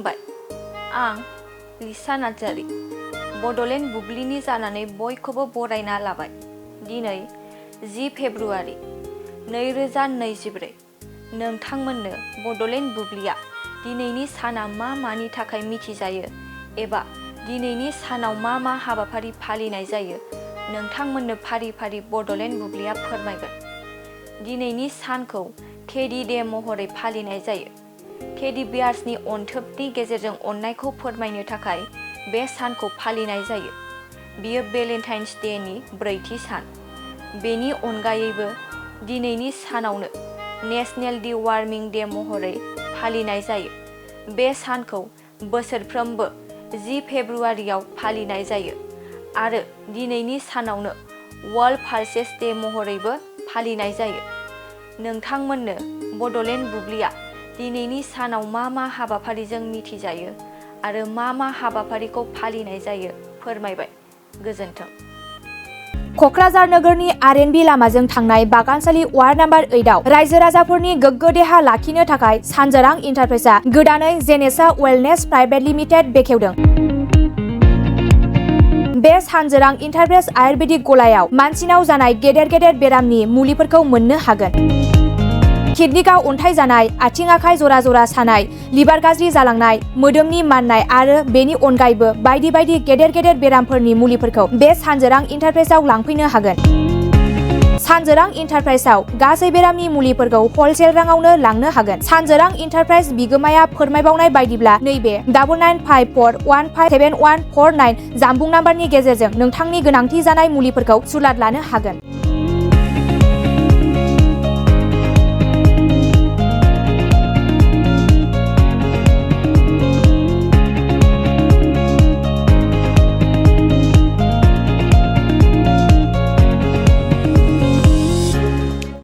खुलुमबाय। आं लिसा नार्जारी बड'लेण्ड बुब्लिनि जानानै बयखौबो बरायना लाबाय। दिनै 10 फेब्रुआरि 2024। नोंथांमोननो बड'लेण्ड बुब्लिया दिनैनि साना मानि थाखाय मिथिजायो एबा दिनैनि सानाव मा हाबाफारि फालिनाय जायो नोंथांमोननो फारि फारि बड'लेण्ड बुब्लिया फोरमायगोन। दिनैनि सानखौ टेडी डे महरै फालिनाय जायो। टेडी बियार्सनि अनथोबनि गेजेरजों अननायखौ फोरमायनो थाखाय बे सानखौ फालिनाय जायो। बियो भेलेन्टाइन्स डेनि 4थि सान। बेनि अनगायैबो दिनैनि सानावनो नेशनेल डिवार्मिं डे महरै फालिनाय जायो। बे सानखौ बोसोरफ्रोमबो 10 फेब्रुआरियाव फालिनाय जायो आरो दिनैनि सानावनो वर्ल्ड पाल्सेस डे महरैबो फालिनाय जायो। नोंथांमोननो बड'लेण्ड बुब्लिया दिनैनि सानाव मा हाबाफारिजों मिथिजायो आरो मा हाबाफारिखौ फालिनाय जायो फोरमायबाय। गोजोन्थों। क'क्राझार नोगोरनि आर.एन.बी लामाजों थांनाय बागानसालि वार्ड नाम्बार 8आव रायजो राजाफोरनि गोग्गो देहा लाखिनो थाखाय सानजोरां इन्टारप्राइजआ गोदानै जेनेसा वेलनेस प्राइभेट लिमिटेड बेखेवदों। बे सानजोरां इन्टारप्राइज आयुर्वेदिक गलायाव मानसिनाव जानाय गेदेर बेरामनि मुलिफोरखौ मोननो हागोन। किडनिकआव अन्थाइ जानाय, आथिं आखाइ जरा सानाय, लिभार गाज्रि जालांनाय, मोदोमनि माननाय आरो बेनि अनगायैबो बायदि गेदेर बेरामफोरनि मुलिफोरखौ बे सानजोरां इन्टारप्राइजआव लांफैनो हागोन। सानजोरां इन्टारप्राइजआव गासै बेरामनि मुलिफोरखौ हलसेल राङावनो लांनो हागोन। सानजोरां इन्टारप्राइज बिगोमाया फोरमायबावनाय बायदिब्ला नैबे 9954157149 जानबुं नाम्बारनि गेजेरजों नोंथांनि गोनांथि जानाय मुलिफोरखौ सुलाद लानो हागोन।